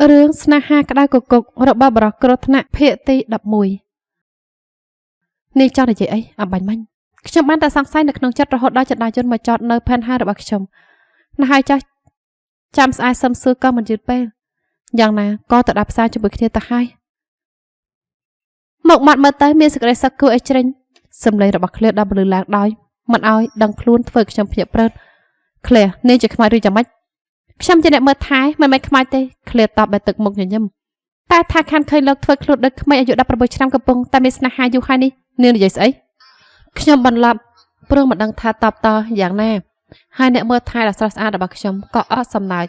រឿងស្នេហាក្តៅគគុករបស់បរិសគ្រោះថ្នាក់ភាគទី11នេះចង់និយាយអីអបាញ់មិញខ្ញុំបានតែសង្ស័យនៅក្នុងចិត្តរហូតដល់ចន្ទាយន្តមកចតនៅផែនហារបស់ខ្ញុំណាស់ហើយចាស់ចាំស្អាតសឹមសួរក៏មិនយឺតពេលយ៉ាងណាក៏ទៅដាក់ផ្សារជាមួយគ្នាទៅហើយមកមាត់មើលទៅមានសេចក្តីសឹកគួរឲ្យជ្រិញសម្លេងរបស់ឃ្លាដល់ពលឺឡើងដោយមិនឲ្យដឹងខ្លួនធ្វើខ្ញុំភ្ញាក់ព្រឹតឃ្លានេះជាខ្មោចឬយ៉ាងម៉េចខ្ញុំជាអ្នកមើលថែមិនមែនខ្មោចទេឃ្លាតបបែទឹកមុខញញឹមតែថាខានឃើញលោកធ្វើខ្លួនដូចក្មេងអាយុ16ឆ្នាំកំពុងតែមានស្នេហាយូរហើយនេះនាងនិយាយស្អីខ្ញុំបន្លប់ព្រោះមិនដឹងថាតបតយ៉ាងណាហើយអ្នកមើលថែដ៏ស្រស់ស្អាតរបស់ខ្ញុំក៏អត់សំណើច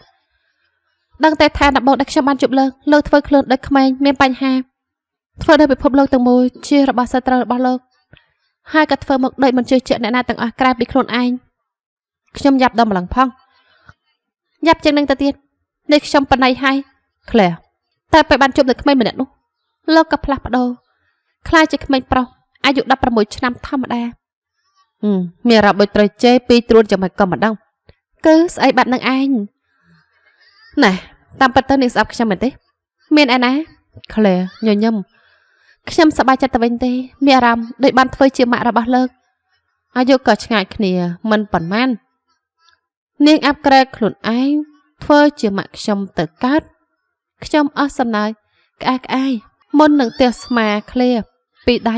ដឹងតែថាដំបូងដែលខ្ញុំបានជួបលោកធ្វើខ្លួនដូចក្មេងមានបញ្ហាធ្វើដោយពិភពលោកទាំងមូលជារបស់សត្រូវរបស់លោកហើយក៏ធ្វើមកដូចមិនជឿជាក់អ្នកណាទាំងអស់ក្រៅពីខ្លួនឯងខ្ញុំយ៉ាប់ដល់ម្លឹងផងយ៉ាប់ជាងនឹងទៅទៀតនេះខ្ញុំបណៃហើយឃ្លាតែពេលបានជួបនឹងក្មេងម្នាក់នោះលោកក៏ផ្លាស់ប្ដូរខ្លាចជាក្មេងប្រុសអាយុ16ឆ្នាំធម្មតាមានអារម្មណ៍ដូចត្រូវជេរពីត្រួតយ៉ាងម៉េចក៏មិនដឹងគឺស្អីបាត់នឹងឯងណែតាមពិតទៅនាងស្អប់ខ្ញុំមែនទេមានឯណាឃ្លាញញឹមខ្ញុំសប្បាយចិត្តទៅវិញទេមានអារម្មណ៍ដូចបានធ្វើជាម៉ាក់របស់លោកអាយុក៏ឆ្ងាយគ្នាមិនប៉ុន្មាននាងអាប់ក្រែខ្លួនឯងធ្វើជាម៉ាក់ខ្ញុំទៅកើតខ្ញុំអស់សំណើចក្អាកក្អាយមុននឹងទះស្មាឃ្លាពីដៃ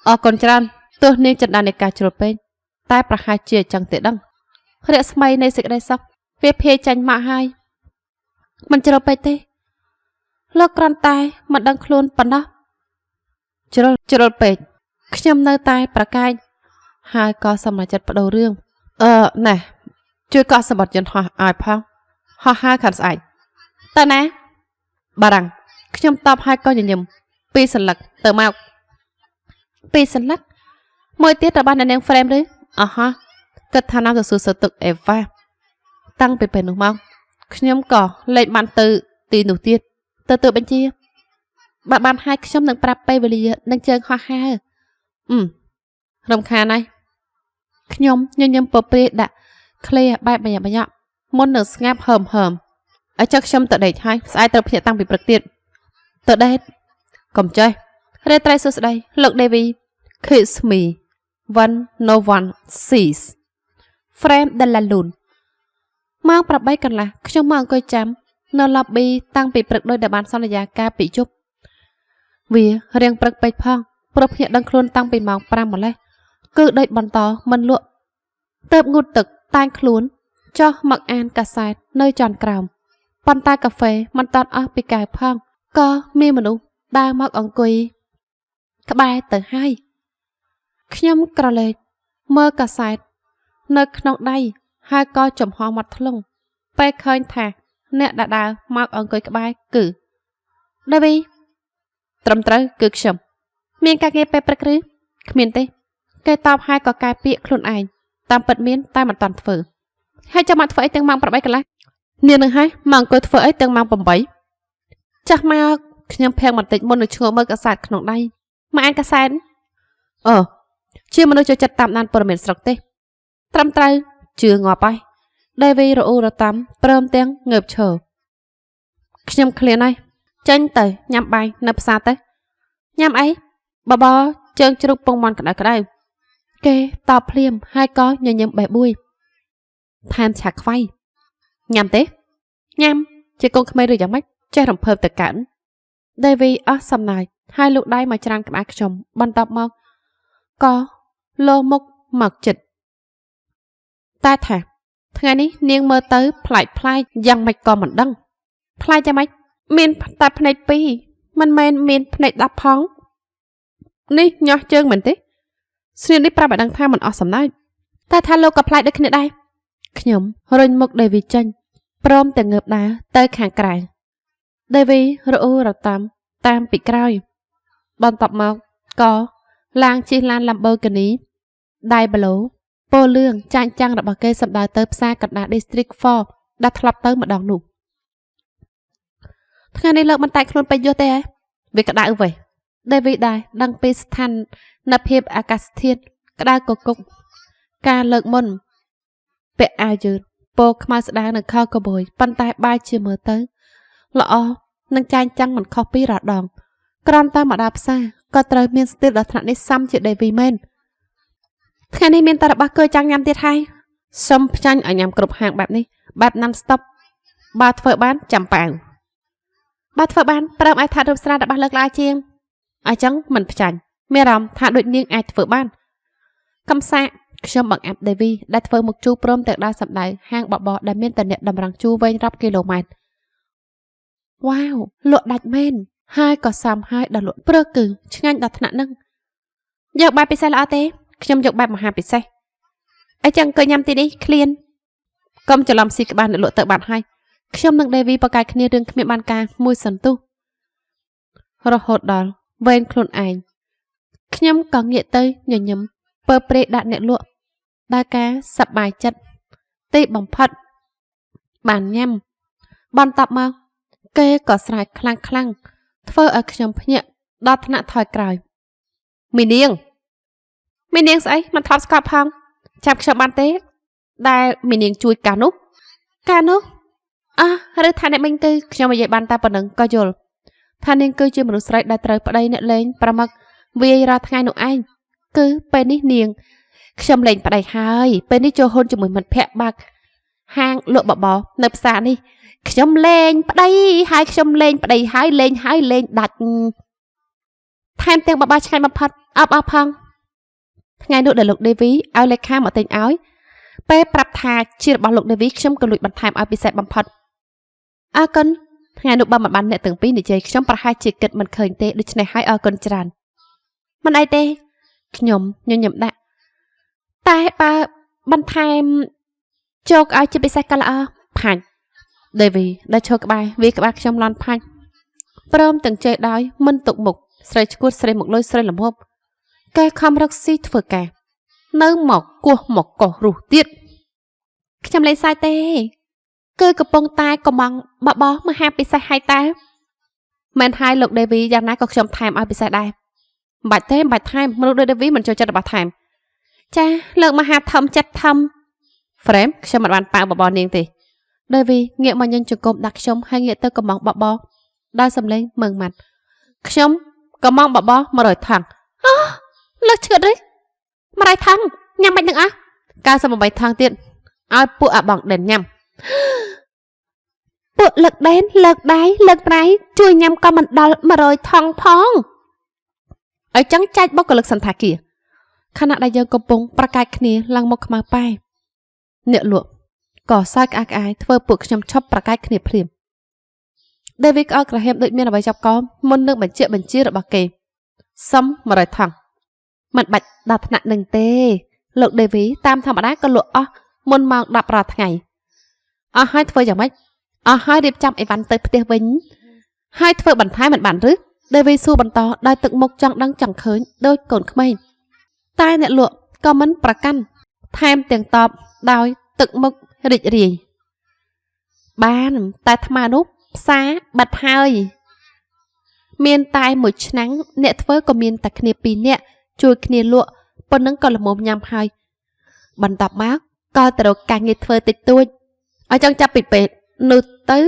អរគុណច្រើនទោះនាងចិន្តានៃការជ្រុលពេកតែប្រហែលជាចឹងទេដឹងរស្មីនៃសេចក្តីសុខវាភាយចាញ់មកហើយមិនជ្រុលពេកទេលោកគ្រាន់តែមិនដឹងខ្លួនប៉ុណ្ណោះជ្រុលពេកខ្ញុំនៅតែប្រកែកហើយក៏សម្រេចចិត្តបដូររឿងណែជួយកក់សម្បត្តិយន្តហោះឲ្យផងហោះហើរខាងស្អែកតើណាបារាំងខ្ញុំតបហើយក៏ញញឹម2សន្លឹកទៅមក2សន្លឹកមួយទៀតរបស់អ្នកនាងហ្វ្រេមឬអហោះគិតថាណាទៅសួរសើទុកអេវ៉ាតាំងពីពេលនោះមកខ្ញុំក៏លេខបានទៅទីនោះទៀតទៅបញ្ជាបើបានហើយខ្ញុំនឹងប្រាប់ពេលវេលានឹងជើងហោះហើររំខានហើយខ្ញុំញញឹមពព្រាដាក់ឃ្លាបែបបញ្ញាក់មុននឹងស្ងាត់ហើមឲ្យចុះខ្ញុំទៅដេកហើយស្អែកត្រូវភ្ញាក់តាំងពីព្រឹកទៀតទៅដេកកុំចេះរេត្រីសួស្ដីលោក Devi kiss me when no one sees frame de la lune ម៉ោង 8 កន្លះខ្ញុំមកអង្គុយចាំនៅ lobby តាំងពីព្រឹកដោយដែលបានសន្យាការពីជប់វារៀងព្រឹកពេកផងព្រោះភ្ញាក់ដឹងខ្លួនតាំងពីម៉ោង 5 ម្លេះគឺដូចបន្តមិនលក់ទៅងូតទឹកតែងខ្លួនចុះមកអានកាសែតនៅចន្ទក្រោមប៉ុន្តែកាហ្វេមិនតាន់អស់ពីកែវផងក៏មានមនុស្សដើរមកអង្គុយក្បែរទៅហើយខ្ញុំក្រឡេកមើលកាសែតនៅក្នុងដៃហើយក៏ចំហមាត់ធ្លុងពេលឃើញថាអ្នកដែលដើរមកអង្គុយក្បែរគឺ Devi ត្រឹមត្រូវគឺខ្ញុំមានការងារពេលព្រឹកឬគ្មានទេគេតបហើយក៏កែពាក្យខ្លួនឯងតាមពិតមានតែមិនតាន់ធ្វើហើយចាំមកធ្វើអីទាំងម៉ោង 8 កន្លះនាងនឹងហើយមកអង្គុយធ្វើអីទាំងម៉ោង 8ចាស់មកខ្ញុំភាំងបន្តិចមុននឹងឈ្ងោកមើលកាសែតក្នុងដៃមកអានកាសែតជាមនុស្សចូលចិត្តតាមដានព័ត៌មានស្រុកទេត្រឹមត្រូវជឿងាប់ហើយ Devi រអ៊ូរតាមព្រមទាំងងើបឈរខ្ញុំឃ្លានហើយចេញទៅញ៉ាំបាយនៅផ្សារទៅញ៉ាំអីបបរជើងជ្រូកពងមាន់ក្តៅគេតបភ្លាមហើយក៏ញញឹមបេះបួយថែមឆាខ្វៃញ៉ាំទេញ៉ាំជាកូនក្មេងឬយ៉ាងម៉េចចេះរំភើបទៅកើត Devi អស់សំណើចហើយលោកដៃមកច្រានក្បាលខ្ញុំបន្ទាប់មកក៏លោមុខមកចិត្តតែថាថ្ងៃនេះនាងមើលទៅប្លែកយ៉ាងម៉េចក៏មិនដឹងប្លែកយ៉ាងម៉េចមានតែភ្នែក2មិនមែនមានភ្នែក10ផងនេះញាស់ជើងមែនទេស្រីនេះប្រាប់ឲ្យដឹងថាមិនអស់សំណើចតែថាលោកក៏ប្លែកដូចគ្នាដែរខ្ញុំរុញមុខ Devi ចេញព្រមទាំងងើបដើរទៅខាងក្រៅ Devi រអ៊ូរតាមពីក្រោយបន្ទាប់មកក៏ឡើងជិះឡាន Lamborghini Diablo ពណ៌លឿងចាញ់ចាំងរបស់គេសម្ដៅទៅផ្សារកណ្ដាល District 4ដែលធ្លាប់ទៅម្ដងនោះថ្ងៃនេះលោកមិនតែខ្លួនពេញយោទេហ៎វាក្តៅវេះ Devi ដែរដឹងពីស្ថានភាពអាកាសធាតុក្តៅកគុកការលើកមុនពាក់អាវយឺតពណ៌ខ្មៅស្ដើងនិងខោកប៊យប៉ុន្តែបែរជាមើលទៅ ល្អនឹងចាញ់ចាំងមិនខុសពីរដងក្រំតាមម្ដាផ្សារក៏ត្រូវមានស្ទីលដល់ថ្នាក់នេះសំជាដេវីមែនថ្ងៃនេះមានតែរបស់គួរចង់ញ៉ាំទៀតហើយសុំផ្ចាញ់ឲ្យញ៉ាំគ្រប់ហាងបែបនេះបែបណាន់ស្តុបបើធ្វើបានចាំប៉ាវបើធ្វើបានព្រមឲ្យថារូបស្រារបស់លើកឡើងជាងអញ្ចឹងមិនផ្ចាញ់មានអារម្មណ៍ថាដូចនាងអាចធ្វើបានកំសាកខ្ញុំបង្អាប់ដេវីដែលធ្វើមុខជូរព្រមទាំងដើរសម្ដៅហាងបបរដែលមានតអ្នកតម្រង់ជូរវែងរាប់គីឡូម៉ែត្រវ៉ាវលក់ដាច់មែនហើយក៏សមហើយដល់លក់ព្រឹកគឺឆ្ងាញ់ដល់ថ្នាក់នឹងយកបែបពិសេសល្អទេខ្ញុំយកបែបមហាពិសេសអញ្ចឹងក៏ញ៉ាំទីនេះឃ្លានកុំច្រឡំស៊ីក្បាលអ្នកលក់ទៅបាត់ហើយខ្ញុំនិងដេវីប្រកែកគ្នារឿងគ្មានបានការមួយសន្ទុះរហូតដល់វែងខ្លួនឯងខ្ញុំក៏ងាកទៅញញឹមពើព្រេដាក់អ្នកលក់ដោយការសប្បាយចិត្តទីបំផុតបានញ៉ាំបន្ទាប់មកគេក៏ស្រែកខ្លាំងធ្វើឲ្យខ្ញុំភ្ញាក់ដល់ថ្នាក់ថយក្រោយមីនាងស្អីមិនថប់ស្កប់ផងចាប់ខ្ញុំបានទេដែលមីនាងជួយកានោះឬថាអ្នកមិញគឺខ្ញុំនិយាយបានតែប៉ុណ្្នឹងក៏យល់ថានាងគឺជាមនុស្សស្រីដែលត្រូវប្តីអ្នកលេងប្រមឹកវាយរាល់ថ្ងៃនោះឯងគឺពេលនេះនាងខ្ញុំលេងប្តីហើយពេលនេះចូលហ៊ុនជាមួយមិត្តភក្តិបើកហាងលក់បបរនៅផ្សារនេះខ្ញុំលេងប្តីហើយលេងដាច់ថែមទាំងបបរឆ្ងាញ់បំផុតអបផងថ្ងៃនោះដែលលោកដេវីឲ្យលេខាមកទិញឲ្យពេលប្រាប់ថាជារបស់លោកដេវីខ្ញុំក៏លួចបន្ថែមឲ្យពិសេសបំផុតអរគុណថ្ងៃនោះបើមិនបានអ្នកទាំងពីរនិយាយខ្ញុំប្រហែលជាគិតមិនឃើញទេដូច្នេះហើយអរគុណច្រើនមិនអីទេខ្ញុំញញឹមដាក់តែបើបន្ថែមជោគឲ្យជាពិសេសក៏ល្អផាច់ដេវីដែលឈរក្បែរវាក្បាលខ្ញុំលន់ផាច់ព្រមទាំងជេរដោយមិនទុកមុខស្រីឈួតស្រីមកលុយស្រីលំហប់កែខំរកស៊ីធ្វើការនៅមកគោះមកកោះរុះទៀតខ្ញុំលេងសាយទេគឺកំពុងតែកំងបបោះមហាពិសេសហើយតើមិនហើយលោកដេវីយ៉ាងណាក៏ខ្ញុំថែមឲ្យពិសេសដែរមិនបាច់ថែមមនុស្សដូចដេវីមិនចូលចិត្តរបស់ថែមចាលើកមហាធំចិត្តធំ frame ខ្ញុំមិនបានប៉ាវបបោះនាងទេដេវីងាកមកញញចង្គមដាក់ខ្ញុំហើយងាកទៅកំងបបោះដោយសំឡេងមើងម៉ាត់ខ្ញុំកំងបបោះ100ថងលើឈឺទេ100ថងញ៉ាំមិននឹងអស់98ថងទៀតឲ្យពួកអាបងដេនញ៉ាំពួកលើកដេនលើកដៃលើកប្រៃជួយញ៉ាំក៏មិនដល់100ថងផងឲ្យចឹងចាច់បុគ្គលិកសន្តាគារខណៈដែលយើងកំពុងប្រកែកគ្នាឡើងមកខ្មៅប៉ែអ្នកលក់ក៏សើចក្អាកក្អាយធ្វើពួកខ្ញុំឈប់ប្រកែកគ្នាភ្លាមដេវីក្អកក្រហមដូចមានអ្វីចាប់កមុននឹងបញ្ជារបស់គេសុំ100ថងមិនបាច់ដល់ថ្នាក់នឹងទេលោកដេវីតាមធម្មតាក៏លក់អស់មុនម៉ោង10រាល់ថ្ងៃអស់ហើយធ្វើយ៉ាងម៉េចអស់ហើយរៀបចំអីវ៉ាន់ទៅផ្ទះវិញហើយធ្វើបន្ថែមមិនបានឬដេវីសួរបន្តដោយទឹកមុខចង់ដឹងចង់ឃើញដូចកូនក្មេងតែអ្នកលក់ក៏មិនប្រកាន់ថែមទាំងតបដោយទឹកមុខរីករាយបានតែថ្មនោះផ្សារបាត់ហើយមានតែមួយឆ្នាំងអ្នកធ្វើក៏មានតែគ្នា2នាក់ជួយគ្នាលក់ប៉ុណ្ណឹងក៏ល្មមញ៉ាំហើយបន្ទាប់មកក៏ទៅរកការងារធ្វើតិចតួចឲ្យចង់ចាប់ពីពេទ្យនោះទៅ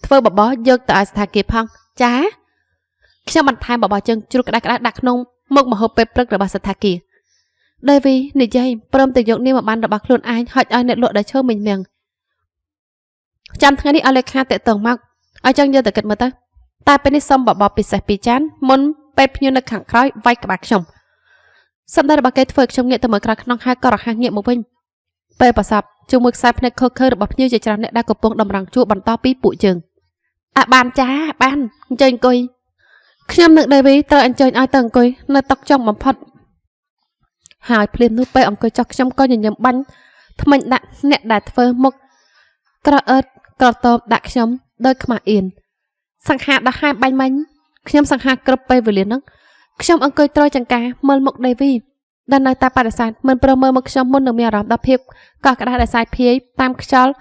ធ្វើបបោះយកទៅឲ្យសន្តាគារផងចាខ្ញុំបន្ថែមបបោះជើងជ្រូកក្តៅៗដាក់ក្នុងមុខម្ហូបពេលព្រឹករបស់សន្តាគារដេវីនិយាយព្រមទាំងយកនាមបានរបស់ខ្លួនឯងហុចឲ្យអ្នកលក់ដែលឈើមិញមៀងចាំថ្ងៃនេះឲ្យលេខាតាក់ទងមកឲ្យចង់យកទៅគិតមើលទៅតែពេលនេះសុំបបោះពិសេស2ចានមុនពេលភ្ញៀវនៅខាងក្រោយវាយក្បាលខ្ញុំសម្ដែងរបស់គេធ្វើខ្ញុំងាកទៅមើលក្រៅខ្នងហើយក៏រហ័សងាកមកវិញពេលប្រសពជាមួយខ្សែភ្នែកខុសខើរបស់ភ្ញៀវជាច្រើនអ្នកដែលកំពុងតម្រង់ជួបបន្តពីពួកយើងបានចាបានអញ្ជើញអង្គុយខ្ញុំនិងដេវីត្រូវអញ្ជើញឲ្យទៅអង្គុយនៅតុចុងបំផុតហើយភ្លាមនោះពេលអង្គុយចុះខ្ញុំក៏ញញឹមបាញ់ថ្មិញដាក់អ្នកដែលធ្វើមុខក្រអឺតក្រតបដាក់ខ្ញុំដោយខ្មាស់អៀនសង្ហាដោះហាមបាញ់មិញខ្ញុំសង្ហាគ្រប់ពេលវេលាហ្នឹងខ្ញុំអង្គុយត្រយចង្ការមើលមុខដេវីដែលនៅតែបដិសេធមិនព្រមមើលមកខ្ញុំមុននឹងមានអារម្មណ៍ដល់ភាពកោះក្តៅដែលសាយភាយតាមខ្យល់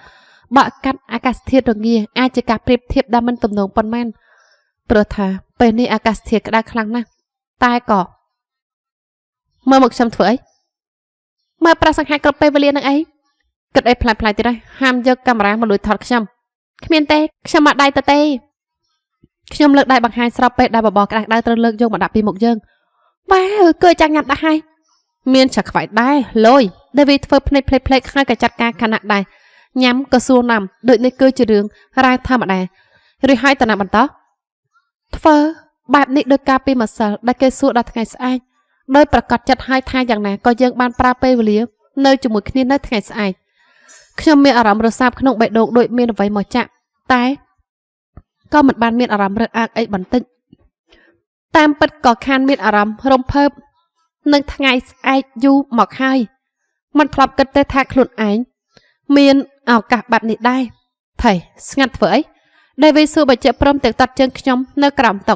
បក់កាត់អាកាសធាតុរងាអាចជាការប្រៀបធៀបដែលមិនទំនងប៉ុន្មានព្រោះថាពេលនេះអាកាសធាតុក្តៅខ្លាំងណាស់តែក៏មើលមកខ្ញុំធ្វើអីមើលប្រាសង្ហាគ្រប់ពេលវេលានឹងអីគិតអីផ្លែទៀតហើយហាមយកកាមេរ៉ាមកលួចថតខ្ញុំគ្មានទេខ្ញុំមកដៃទៅទេ ខ្ញុំលើកដៃបង្ហាញស្រាប់ពេកដែលបបរក្តៅៗត្រូវលើកយកមកដាក់ពីមុខយើងបាទគឺចាំញ៉ាំដាក់ហើយមានឆាខ្វាយដែរលយដេវីធ្វើភ្នែកផ្លេចហើយក៏ចាត់ការខណៈដែរញ៉ាំក៏សួរណាំដូចនេះគឺជារឿងរ៉ាវធម្មតាឬហើយតើណាបន្តធ្វើបែបនេះដោយការពីម្សិលដែលគេសួរដល់ថ្ងៃស្អែកដោយប្រកាសចិត្តឲ្យថាយ៉ាងណាក៏យើងបានប្រើពេលវេលានៅជាមួយគ្នានៅថ្ងៃស្អែកខ្ញុំមានអារម្មណ៍រសាបក្នុងបេះដូងដូចមានអ្វីមកចាក់តែក៏មិនបានមានអារម្មណ៍រើសអើងអីបន្តិចតាមពិតក៏ខានមានអារម្មណ៍រំភើបនឹងថ្ងៃស្អែកយូរមកហើយមិនធ្លាប់គិតទេថាខ្លួនឯងមានឱកាសបែបនេះដែរថៃស្ងាត់ធ្វើអីដែលវាសួរបញ្ជាក់ព្រមទាំងតាត់ជើងខ្ញុំនៅក្រោមតុ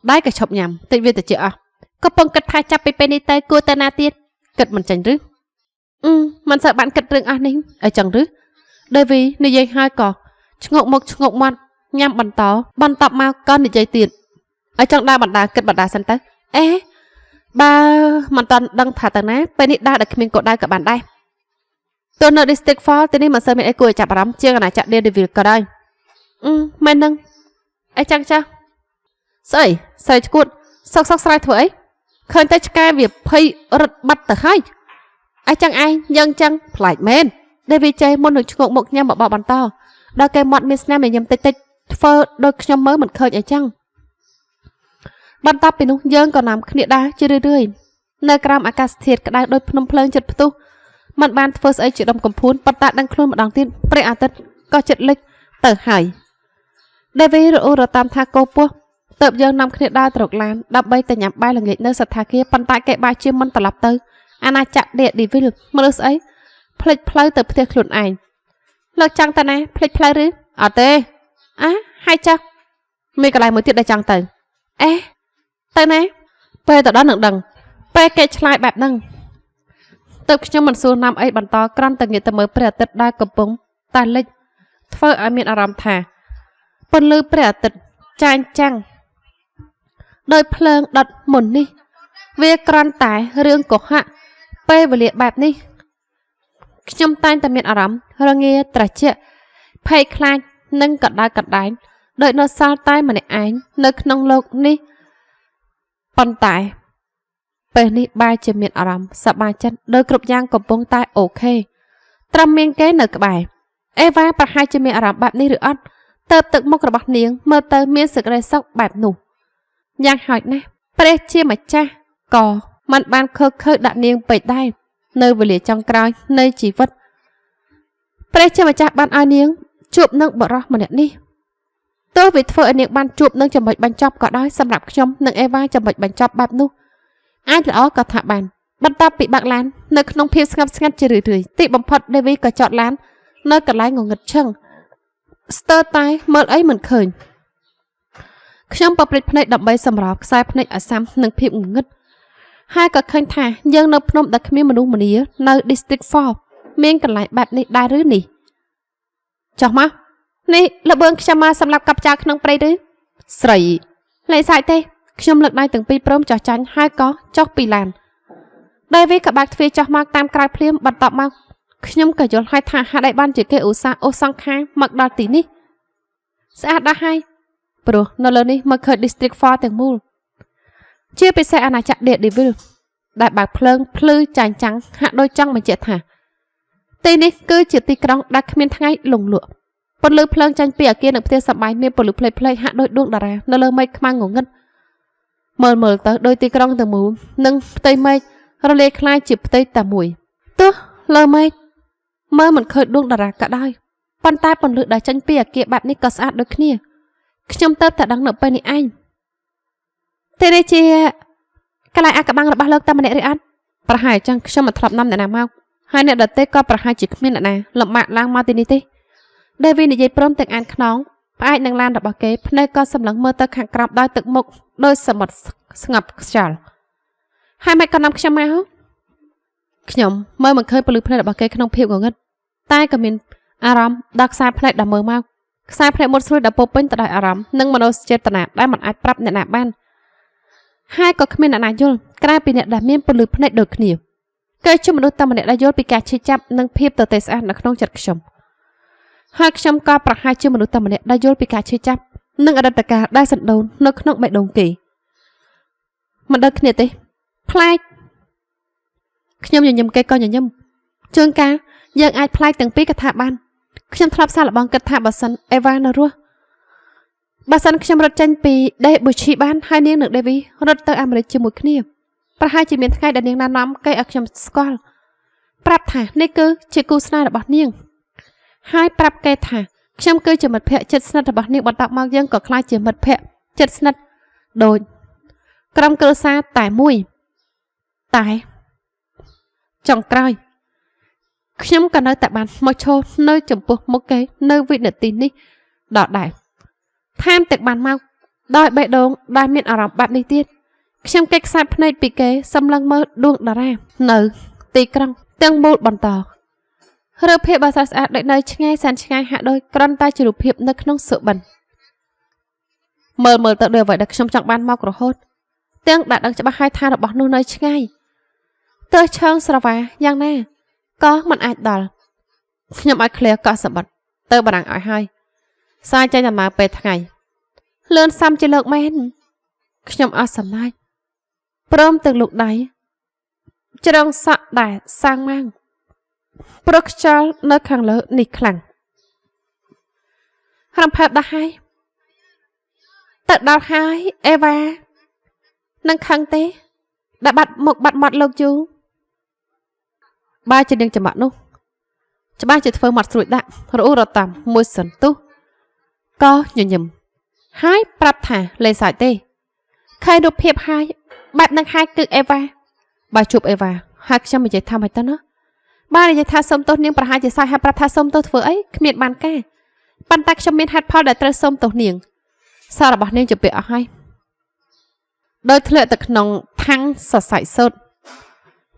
ដែរក៏ឈប់ញ៉ាំតិចវាទៅជាអស់ក៏ពងគិតថាចាប់ពីពេលនេះទៅគួរទៅណាទៀតគិតមិនចាញ់ឬមិនសូវបានគិតរឿងអស់នេះអីចឹងឬដែលវានិយាយហើយក៏ឆ្ងក់មកឆ្ងក់មាត់ញ៉ាំបន្តមកក៏និយាយទៀតឲ្យចង់ដើរបណ្ដាគិតបណ្ដាសិនទៅអេបើមិនតាន់ដឹងថាទៅណាពេលនេះដើរតែគ្មានកោដៅក៏បានដែរទោះនៅ District 4ទីនេះមិនសូវមានអីគួរឲ្យចាប់អារម្មណ៍ជាងអាណាចក្រ Daredevil ក៏ដោយមែននឹងអីចឹងចាស្អីស្រីឈួតសកស្រ័យធ្វើអីឃើញតែឆ្កែវាភ័យរត់បាត់ទៅហើយអីចឹងឯងយើងចឹងប្លែកមែនដែលវាចេះមុននឹងឆ្ងក់មុខញ៉ាំបបបន្តដល់គេមាត់មានស្នាមញ៉ាំតិចធ្វើដូចខ្ញុំមើលមិនឃើញអីចឹងបន្ទាប់ពីនោះយើងក៏នាំគ្នាដើរជារឿយៗនៅក្រោមអាកាសធាតុក្តៅដោយភ្នំភ្លើងជិតផ្ទុះมันបានធ្វើស្អីជាដុំកំភួនប៉ុន្តែដឹងខ្លួនម្ដងទៀតព្រះអាទិត្យក៏ជិតលិចទៅហើយដែលវារអ៊ូរតាមថាកោពោះតើបយើងនាំគ្នាដើរទៅរកឡានដើម្បីទៅញ៉ាំបាយល្ងាចនៅសទ្ធាគារប៉ុន្តែគេបាយជាមិនត្រឡប់ទៅអាណាចក្រ Daredevil មនុស្សស្អីផ្លេចផ្លូវទៅផ្ទះខ្លួនឯងលើកចង់ទៅណាផ្លេចផ្លូវឬអត់ទេហើយចាស់មានកន្លែងមួយទៀតដែលចង់ទៅទៅណាពេលទៅដល់នឹងដឹងពេលគេឆ្លើយបែបហ្នឹងទៅខ្ញុំមិនសួរណាំអីបន្តក្រាន់តែងាកទៅមើលព្រះអាទិត្យដែលកំពុងតែលិចធ្វើឲ្យមានអារម្មណ៍ថាពន្លឺព្រះអាទិត្យចាញ់ចាំងដោយភ្លើងដុតមុននេះវាក្រាន់តែរឿងកុហកពេលវេលាបែបនេះខ្ញុំតែងតែមានអារម្មណ៍រងាត្រជាក់ភ័យខ្លាចនិងកណ្ដាលកណ្ដែងដោយនៅសល់តែម្នាក់ឯងនៅក្នុងលោកនេះប៉ុន្តែពេលនេះបែរជាមានអារម្មណ៍សប្បាយចិត្តដោយគ្រប់យ៉ាងកំពុងតែអូខេត្រឹមមានគេនៅក្បែរអេវ៉ាប្រហែលជាមានអារម្មណ៍បែបនេះឬអត់ទៅទឹកមុខរបស់នាងមើលទៅមានសេចក្តីសុខបែបនោះយ៉ាងហោចណាស់ព្រះជាម្ចាស់ក៏មិនបានខើដាក់នាងពេកដែរនៅវេលាចុងក្រោយនៃជីវិតព្រះជាម្ចាស់បានឲ្យនាងជួបនឹងបរិះម្នាក់នេះទោះវាធ្វើឲ្យនាងបានជួបនឹងចំណុចបញ្ចប់ក៏ដោយសម្រាប់ខ្ញុំនិងអេវ៉ាចំណុចបញ្ចប់បែបនោះអាចល្អក៏ថាបានបន្ទាប់ពីបាក់ឡាននៅក្នុងភាពស្ងប់ស្ងាត់ជារឿយៗទីបំផុតដេវីក៏ចតឡាននៅកន្លែងងងឹតឈឹងស្ទើរតែមើលអីមិនឃើញខ្ញុំប្រព្រឹត្តភ្នែកដើម្បីសម្របខ្សែភ្នែកអាសាំនឹងភាពងងឹតហើយក៏ឃើញថាយើងនៅភ្នំដែលគ្មានមនុស្សម្នានៅ District 4មានកន្លែងបែបនេះដែរឬនេះចុះមកនេះលបឿនខ្ញុំមកសម្រាប់កັບចោលក្នុងព្រៃឬស្រីលេសាច់ទេខ្ញុំលើកដៃទាំងពីរព្រមចោះចាញ់ហើយក៏ចុះពីឡានដែលវាក៏បាក់ទ្វារចោះមកតាមក្រោយភ្លាមបន្ទាប់មកខ្ញុំក៏យល់ហើយថាហេតុអីបានជាគេឧស្សាហ៍អូសសង្ខាមកដល់ទីនេះស្អាតដល់ហើយព្រោះនៅលើនេះមកឃើញ District 4ទាំងមូលជាពិសេសអាណាចក្រ Daredevil ដែលបើកភ្លើងភ្លឺចាញ់ចាំងហាក់ដូចចង់បញ្ជាក់ថាទីនេះគឺជាទីក្រុងដែលគ្មានថ្ងៃលងលក់ពន្លឺភ្លើងចាញ់ពីអគារនិងផ្ទះសម្បែងមានពន្លឺផ្លេកហាក់ដូចដួងតារានៅលើមេឃខ្មៅងងឹតមើលទៅដោយទីក្រុងទាំងមូលនិងផ្ទៃមេឃរលាយคล้ายជាផ្ទៃតែមួយទោះលើមេឃមើលមិនឃើញដួងតារាក៏ដោយប៉ុន្តែពន្លឺដែលចាញ់ពីអគារបែបនេះក៏ស្អាតដូចគ្នាខ្ញុំទៅតែដឹងនៅពេលនេះឯងទេនេះជាកន្លែងអាកបាំងរបស់លោកតែម្នាក់ឬអត់ប្រហែលចឹងខ្ញុំមិនធ្លាប់នាំអ្នកណាមកហើយអ្នកដទៃក៏ប្រហែលជាគ្មានអ្នកណាលំបាកឡើងមកទីនេះទេដែលវានិយាយព្រមទាំងអានខ្នងផ្អែកនឹងឡានរបស់គេភ្នែកក៏សម្លឹងមើលទៅខាងក្រោមដោយទឹកមុខដោយសមុទ្រស្ងប់ខ្យល់ហើយមិនក៏នាំខ្ញុំមកខ្ញុំមើលមិនឃើញពលឺភ្នែករបស់គេក្នុងភាពងងឹតតែក៏មានអារម្មណ៍ដល់ខ្សែភ្នែកដល់មើលមកខ្សែភ្នែកមុតស្រួយដល់ពោពេញទៅដោយអារម្មណ៍និងមនោសញ្ចេតនាដែលមិនអាចប្រាប់អ្នកណាបានហើយក៏គ្មានអ្នកណាយល់ក្រៅពីអ្នកដែលមានពលឺភ្នែកដូចគ្នាគេជាមនុស្សតែម្នាក់ដែលយល់ពីការឈឺចាប់និងភាពទទេស្អាតនៅក្នុងចិត្តខ្ញុំហើយខ្ញុំក៏ប្រហែលជាមនុស្សតែម្នាក់ដែលយល់ពីការឈឺចាប់ និងអតីតកាលដែលសណ្ដូននៅក្នុងបេះដូងគេមិនដឹងគ្នាទេប្លែកខ្ញុំញញឹមគេក៏ញញឹមជួនកាលយើងអាចប្លែកទាំងពីរកថាបានខ្ញុំធ្លាប់សាកល្បងគិតថាបើសិនអេវ៉ានៅរស់បើសិនខ្ញុំរត់ចេញពីដេប៊ូឈីបានហើយនាងនិងដេវីរត់ទៅអាមេរិកជាមួយគ្នាប្រហែលជាមានថ្ងៃដែលនាងណែនាំគេឲ្យខ្ញុំស្គាល់ប្រាប់ថានេះគឺជាគូស្នេហ៍របស់នាងហើយប្រាប់គេថាខ្ញុំគឺជាមិត្តភក្តិជិតស្និទ្ធរបស់នាងបន្ទាប់មកយើងក៏ក្លាយជាមិត្តភក្តិជិតស្និទ្ធដូចក្រុមគ្រួសារតែមួយតែចុងក្រោយខ្ញុំក៏នៅតែបានមកឈរនៅចំពោះមុខគេនៅវិនាទីនេះដដែលថែមទាំងបានមកដោយបេះដូងដែលមានអារម្មណ៍បែបនេះទៀតខ្ញុំគេខ្សែភ្នែកពីគេសម្លឹងមើលដួងតារានៅទីក្រុងទាំងមូលបន្តរូបភាពដ៏ស្រស់ស្អាតដូចនៅឆ្ងាយសែនឆ្ងាយហាក់ដូចគ្រាន់តែជារូបភាពនៅក្នុងសុបិនមើលទៅដូចអ្វីដែលខ្ញុំចង់បានមករហូតទាំងដែលដឹងច្បាស់ហើយថារបស់នោះនៅឆ្ងាយទើសឆើងស្រវាយ៉ាងណាក៏មិនអាចដល់ខ្ញុំឲ្យឃ្លាកក់សបិតទៅបារាំងឲ្យហើយសាយចេញដំណើរពេលថ្ងៃលឿនសាំជាលើកមែនខ្ញុំអស់សំណាចព្រមទាំងលោកដៃជ្រងសក់ដែលសាំងម៉ាំងព្រោះខ្យល់នៅខាងលើនេះខ្លាំងរំភើបដល់ហើយទៅដល់ហើយអេវ៉ានឹងខឹងទេដែលបាត់មុខបាត់មាត់លោកយូបើជានាងចំបាក់នោះច្បាស់ជាធ្វើមាត់ស្រួចដាក់រអ៊ូរតាមមួយសន្ទុះក៏ញញឹមហើយប្រាប់ថាលេងសើចទេឃើញរូបភាពហើយបែបនឹងហើយគឺអេវ៉ាបើជួបអេវ៉ាហើយខ្ញុំនិយាយថាម៉េចទៅណាបើនិយាយថាសុំទោសនាងប្រហែលជាសើចហើយប្រាប់ថាសុំទោសធ្វើអីគ្មានបានការប៉ុន្តែខ្ញុំមានហេតុផលដែលត្រូវសុំទោសនាងសាររបស់នាងជាពាក្យអស់ហើយដោយធ្លាក់ទៅក្នុងថាំងសរសៃសូត្រ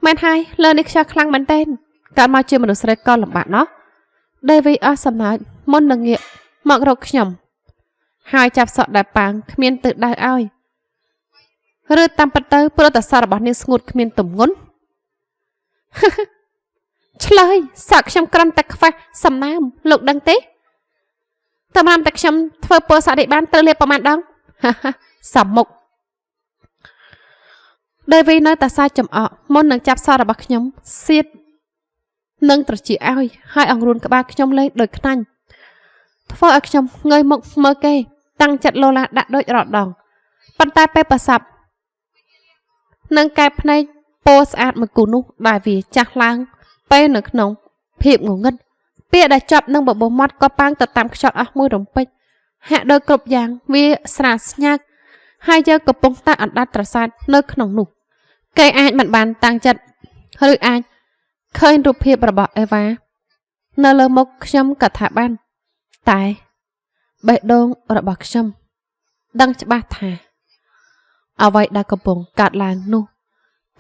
មែនហើយលើនេះខ្យល់ខ្លាំងមែនទែនកើតមកជាមនុស្សស្រីក៏លំបាកណោះដេវីអស់សំណើចមុននឹងងាកមករកខ្ញុំហើយចាប់សក់ដែលប៉ាងគ្មានទិសដៅឲ្យឬតាមពិតទៅព្រោះតែសាររបស់នាងស្ងួតគ្មានទម្ងន់ឆ្លើយសក់ខ្ញុំក្រំតែខ្វះសំណើមលោកដឹងទេតាមតែខ្ញុំធ្វើពោសក់នេះបានត្រូវលាបប្រមាណដងសំមុខដេវីនៅតែសាយចំអកមុននឹងចាប់សក់របស់ខ្ញុំសៀតនឹងត្រជាឲ្យហើយអង្រួនក្បាលខ្ញុំលេងដូចខ្នាញ់ធ្វើឲ្យខ្ញុំងើយមុខមើលគេតាំងចិត្តលោឡាដាក់ដូចរត់ដងប៉ុន្តែពេលប្រសាប់នឹងកែភ្នែកពោស្អាតមួយគូនោះដែលវាចាស់ឡើងពេលនៅក្នុងភាពងងឹតពាក្យដែលចប់នឹងបបោះមាត់ក៏ប៉ាងទៅតាមខ្យល់អស់មួយរំពេចហាក់ដូចគ្រប់យ៉ាងវាស្រាលស្ញាកហើយយើងកំពុងតែអណ្ដាតត្រសាទនៅក្នុងនោះគេអាចមិនបានតាំងចិត្តឬអាចឃើញរូបភាពរបស់អេវ៉ានៅលើមុខខ្ញុំក៏ថាបានតែបេះដូងរបស់ខ្ញុំដឹងច្បាស់ថាអ្វីដែលកំពុងកើតឡើងនោះ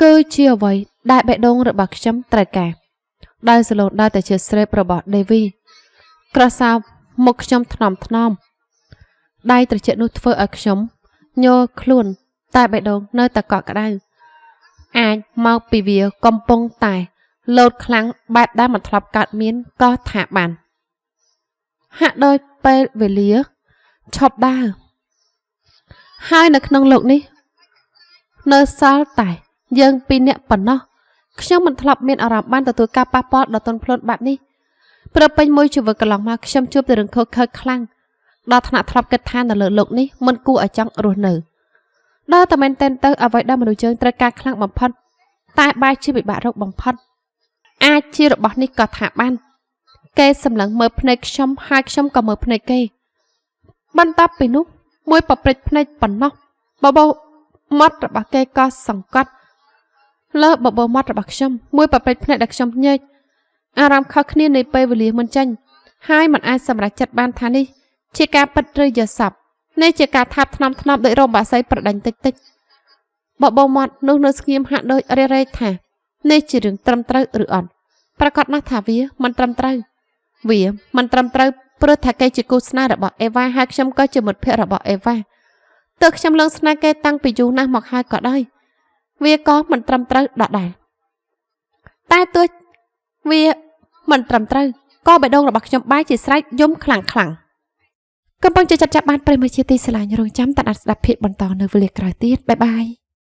គឺជាអ្វីដែលបេះដូងរបស់ខ្ញុំត្រូវការដោយសឡូនដើរទៅជាស្រេបរបស់ដេវីក្រសោបមុខខ្ញុំថ្នមដៃត្រជាក់នោះធ្វើឲ្យខ្ញុំញ័រខ្លួនតែបេះដូងនៅតែកក់ក្ដៅអាចមកពីវាកំពុងតែលោតខ្លាំងបែបដែលមិនធ្លាប់កើតមានក៏ថាបានហាក់ដូចពេលវេលាឈប់ដើរហើយនៅក្នុងលោកនេះនៅសល់តែយើងពីរនាក់ប៉ុណ្ណោះខ្ញុំមិនធ្លាប់មានអារម្មណ៍បានទទួលការប៉ះពាល់ដល់ទន់ភ្លន់បែបនេះព្រោះពេញមួយជីវិតកន្លងមកខ្ញុំជួបតែរឿងខុសខើខ្លាំងដល់ថ្នាក់ធ្លាប់គិតថានៅលើលោកនេះមិនគួរឲ្យចង់រស់នៅដល់តែមែនតែនទៅអ្វីដែលមនុស្សយើងត្រូវការខ្លាំងបំផុតតែបែរជាពិបាករកបំផុតអាចជារបស់នេះក៏ថាបានគេសម្លឹងមើលភ្នែកខ្ញុំហើយខ្ញុំក៏មើលភ្នែកគេបន្ទាប់ពីនោះមួយប្រព្រឹត្តភ្នែកប៉ុណ្ណោះបបោមាត់របស់គេក៏សង្កត់លើបបោមាត់របស់ខ្ញុំមួយប្រព្រឹត្តភ្នែកដែលខ្ញុំញែកអារម្មណ៍ខុសគ្នានៃពេលវេលាមិនចាញ់ហើយមិនអាចសម្រេចចិត្តបានថានេះជាការពិតឬយល់សប្តិនេះជាការថាបថ្នមដោយរោមបាសីប្រដាញ់តិចបបោមាត់នោះនៅស្ងៀមហាក់ដូចរែកថានេះជារឿងត្រឹមត្រូវឬអត់ប្រកាសណាស់ថាវាមិនត្រឹមត្រូវព្រោះថាគេជាគូស្នេហ៍របស់អេវ៉ាហើយខ្ញុំក៏ជាមិត្តភក្តិរបស់អេវ៉ាទើបខ្ញុំលងស្នេហ៍គេតាំងពីយូរណាស់មកហើយក៏ដោយវាក៏មិនត្រឹមត្រូវដដែលតែទោះវាមិនត្រឹមត្រូវក៏បេះដូងរបស់ខ្ញុំបែរជាស្រែកយំខ្លាំង កំពុងជាចាត់ចាប់បានប្រិមជាទីស្រឡាញ់រងចាំតាត់ស្ដាប់ភាពបន្តនៅវេលាក្រោយទៀតបាយបាយ